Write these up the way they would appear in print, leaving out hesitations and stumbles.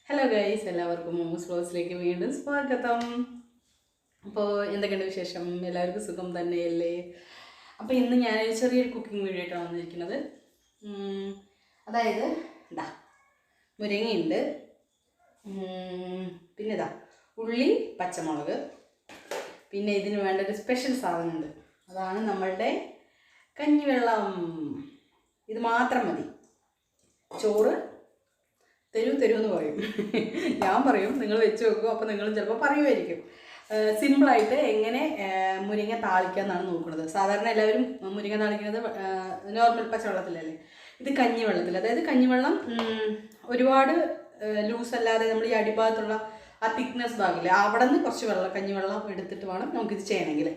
Hello guys, എല്ലാവർക്കും മോമോസ് വ്ലോഗ്സിലേക്ക് വീണ്ടും സ്വാഗതം. അപ്പോൾ എന്തൊക്കെയുണ്ട് വിശേഷം? എല്ലാവർക്കും സുഖം തന്നെയല്ലേ? അപ്പോൾ ഇന്ന് ഞാനൊരു ചെറിയൊരു കുക്കിംഗ് വീഡിയോ ആയിട്ടാണ് വന്നിരിക്കുന്നത്. അതായത് ഇതാ മുരിങ്ങയുണ്ട്, പിന്നെ ഇതാ ഉള്ളി, പച്ചമുളക്, പിന്നെ ഇതിന് വേണ്ട ഒരു സ്പെഷ്യൽ സാധനമുണ്ട്. അതാണ് നമ്മളുടെ കഞ്ഞിവെള്ളം. ഇത് മാത്രം മതി. ചോറ് തരൂ പറയും. ഞാൻ പറയും, നിങ്ങൾ വെച്ച് വെക്കും. അപ്പോൾ നിങ്ങൾ ചിലപ്പോൾ പറയുമായിരിക്കും. സിമ്പിളായിട്ട് എങ്ങനെ മുരിങ്ങ താളിക്കാമെന്നാണ് നോക്കുന്നത്. സാധാരണ എല്ലാവരും മുരിങ്ങ താളിക്കുന്നത് നോർമൽ പച്ചവെള്ളത്തിലല്ലേ. ഇത് കഞ്ഞിവെള്ളത്തിൽ. അതായത് കഞ്ഞിവെള്ളം ഒരുപാട് ലൂസ് അല്ലാതെ നമ്മൾ ഈ അടിഭാഗത്തുള്ള ആ തിക്നെസ് ഭാഗമില്ലേ, അവിടെ നിന്ന് കുറച്ച് കഞ്ഞിവെള്ളം എടുത്തിട്ട് വേണം നമുക്കിത് ചെയ്യണമെങ്കിൽ.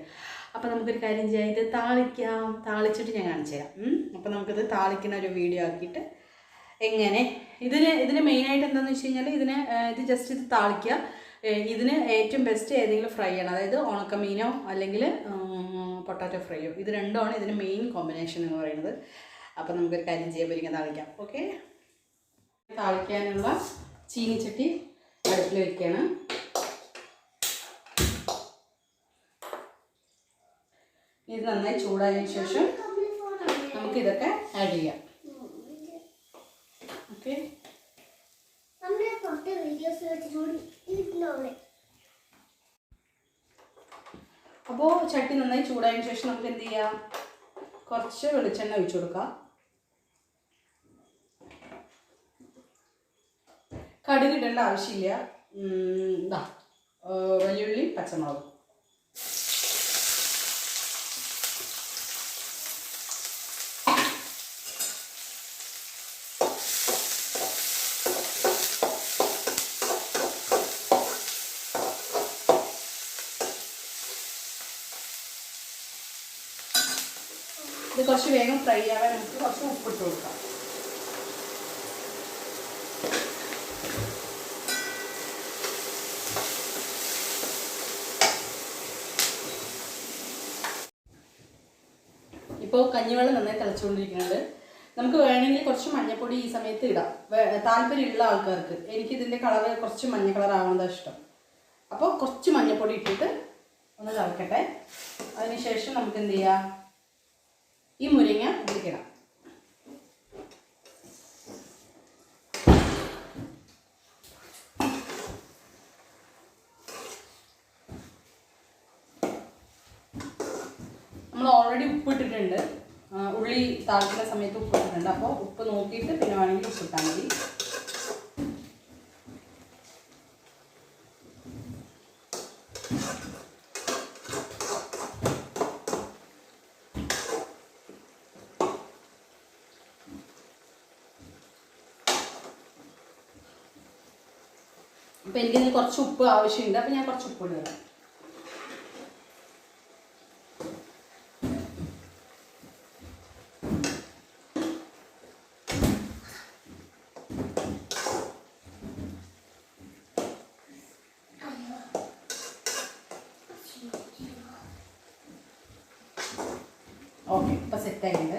അപ്പോൾ നമുക്കൊരു കാര്യം ചെയ്യാം, ഇത് താളിച്ചിട്ട് ഞാൻ കാണിച്ചു തരാം. അപ്പോൾ നമുക്കിത് താളിക്കുന്ന ഒരു വീഡിയോ ആക്കിയിട്ട് എങ്ങനെ ഇതിന് മെയിനായിട്ട് എന്താണെന്ന് വെച്ച് കഴിഞ്ഞാൽ ഇത് ജസ്റ്റ് ഇത് താളിക്കുക. ഇതിന് ഏറ്റവും ബെസ്റ്റ് ഏതെങ്കിലും ഫ്രൈ ആണ്, അതായത് ഉണക്കമീനോ അല്ലെങ്കിൽ പൊട്ടാറ്റോ ഫ്രൈയോ. ഇത് രണ്ടുമാണ് ഇതിന് മെയിൻ കോമ്പിനേഷൻ എന്ന് പറയുന്നത്. അപ്പോൾ നമുക്കൊരു കാര്യം ചെയ്യാൻ പറ്റുക, താളിക്കാം. ഓക്കെ, താളിക്കാനുള്ള ചീനിച്ചട്ടി അടുപ്പിൽ വയ്ക്കുകയാണ്. ഇത് നന്നായി ചൂടായതിനു ശേഷം നമുക്കിതൊക്കെ ആഡ് ചെയ്യാം. ഓക്കെ, അപ്പോൾ ചട്ടി നന്നായി ചൂടായതിനു ശേഷം നമുക്ക് എന്ത് ചെയ്യാം, കുറച്ച് വെളിച്ചെണ്ണ ഒഴിച്ചു കൊടുക്കാം. കടുക് ഇടേണ്ട ആവശ്യമില്ല. വലിയുള്ളി, പച്ചമുളക്. ഇത് കുറച്ച് വേഗം ഫ്രൈ ആവാൻ നമുക്ക് കുറച്ച് ഉപ്പിട്ട് കൊടുക്കാം. ഇപ്പോൾ കഞ്ഞിവെള്ളം നന്നായി തിളച്ചുകൊണ്ടിരിക്കുന്നുണ്ട്. നമുക്ക് വേണമെങ്കിൽ കുറച്ച് മഞ്ഞൾപ്പൊടി ഈ സമയത്ത് ഇടാം, താല്പര്യമുള്ള ആൾക്കാർക്ക്. എനിക്കിതിൻ്റെ കളറ് കുറച്ച് മഞ്ഞ കളർ ആവുന്നതാണ് ഇഷ്ടം. അപ്പോൾ കുറച്ച് മഞ്ഞൾപ്പൊടി ഇട്ടിട്ട് ഒന്ന് തിളക്കട്ടെ. അതിനുശേഷം നമുക്ക് എന്ത് ചെയ്യാം, ഈ മുരിങ്ങ ഇതിലിടാം. നമ്മൾ ഓൾറെഡി ഉപ്പിട്ടിട്ടുണ്ട്, ഉള്ളി താളിക്കുന്ന സമയത്ത് ഉപ്പിട്ടിട്ടുണ്ട്. അപ്പോൾ ഉപ്പ് നോക്കിയിട്ട് പിന്നെ വേണമെങ്കിൽ ഉപ്പിട്ടാൽ മതി. അപ്പോൾ എനിക്കിതിന് കുറച്ച് ഉപ്പ് ആവശ്യമുണ്ട്. അപ്പോൾ ഞാൻ കുറച്ച് ഉപ്പ് ഇടുക. ഓക്കെ, ഇപ്പോൾ സെറ്റായിട്ടുണ്ട്.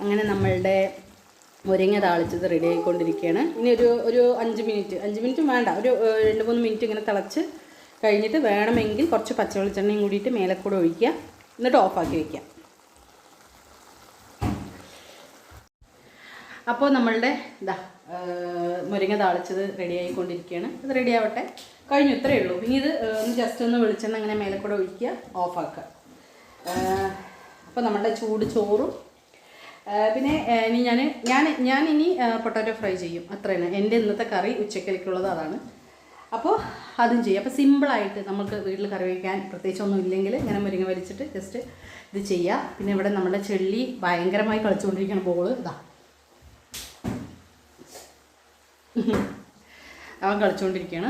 അങ്ങനെ നമ്മളുടെ മുരിങ്ങ താളിച്ചത് റെഡി ആയിക്കൊണ്ടിരിക്കുകയാണ്. ഇനി ഒരു 5 മിനിറ്റും വേണ്ട, ഒരു 2-3 മിനിറ്റ് ഇങ്ങനെ തിളച്ച് കഴിഞ്ഞിട്ട് വേണമെങ്കിൽ കുറച്ച് പച്ചവെളിച്ചെണ്ണയും കൂടിയിട്ട് മേലെക്കൂടെ ഒഴിക്കുക, എന്നിട്ട് ഓഫാക്കി വയ്ക്കുക. അപ്പോൾ നമ്മളുടെ മുരിങ്ങ താളിച്ചത് റെഡി ആയിക്കൊണ്ടിരിക്കുകയാണ്. ഇത് റെഡി ആവട്ടെ, കഴിഞ്ഞു, ഇത്രയേ ഉള്ളൂ. ഇനി ഇത് ജസ്റ്റ് ഒന്ന് വെളിച്ചെണ്ണ ഇങ്ങനെ മേലെക്കൂടെ ഒഴിക്കുക, ഓഫാക്കുക. അപ്പോൾ നമ്മളുടെ ചൂട് ചോറും പിന്നെ ഇനി ഞാൻ ഇനി പൊട്ടാറ്റോ ഫ്രൈ ചെയ്യും. അത്ര തന്നെ എൻ്റെ ഇന്നത്തെ കറി. ഉച്ചക്കലേക്കുള്ളത് അതാണ്. അപ്പോൾ അതും ചെയ്യും. അപ്പോൾ സിമ്പിളായിട്ട് നമുക്ക് വീട്ടിൽ കറി വയ്ക്കാൻ പ്രത്യേകിച്ചൊന്നും ഇല്ലെങ്കിൽ ഇങ്ങനെ മുരിങ്ങ വലിച്ചിട്ട് ജസ്റ്റ് ഇത് ചെയ്യുക. പിന്നെ ഇവിടെ നമ്മുടെ ചെള്ളി ഭയങ്കരമായി കളിച്ചുകൊണ്ടിരിക്കുന്ന ബോള് അവൻ കളിച്ചുകൊണ്ടിരിക്കുകയാണ്.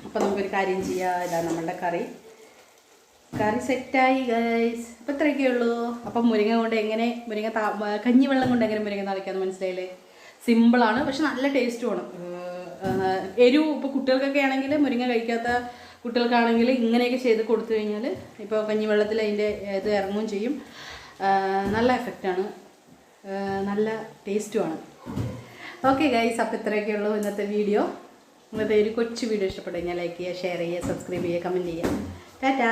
അപ്പോൾ നമുക്കൊരു കാര്യം ചെയ്യാം, ഇതാ നമ്മളുടെ കറി സെറ്റായി ഗൈസ്. അപ്പോൾ ഇത്രയൊക്കെ ഉള്ളൂ. അപ്പം മുരിങ്ങ കൊണ്ട് എങ്ങനെ കഞ്ഞിവെള്ളം കൊണ്ട് എങ്ങനെ മുരിങ്ങ താളിക്കാമെന്ന് മനസ്സിലായില്ലേ? സിമ്പിളാണ്, പക്ഷെ നല്ല ടേസ്റ്റുമാണ്. എരിവ് ഇപ്പോൾ കുട്ടികൾക്കൊക്കെ ആണെങ്കിൽ മുരിങ്ങ കഴിക്കാത്ത കുട്ടികൾക്കാണെങ്കിൽ ഇങ്ങനെയൊക്കെ ചെയ്ത് കൊടുത്തു കഴിഞ്ഞാൽ ഇപ്പോൾ കഞ്ഞിവെള്ളത്തിൽ അതിൻ്റെ ഇത് ഇറങ്ങുകയും ചെയ്യും. നല്ല എഫക്റ്റാണ്, നല്ല ടേസ്റ്റുമാണ്. ഓക്കെ ഗൈസ്, അപ്പോൾ ഇത്രയൊക്കെയുള്ളൂ ഇന്നത്തെ വീഡിയോ. ഇന്നത്തെ ഒരു കൊച്ചു വീഡിയോ ഇഷ്ടപ്പെട്ടു കഴിഞ്ഞാൽ ലൈക്ക് ചെയ്യുക, ഷെയർ ചെയ്യുക, സബ്സ്ക്രൈബ് ചെയ്യുക, കമൻറ്റ് ചെയ്യുക. ടാറ്റാ.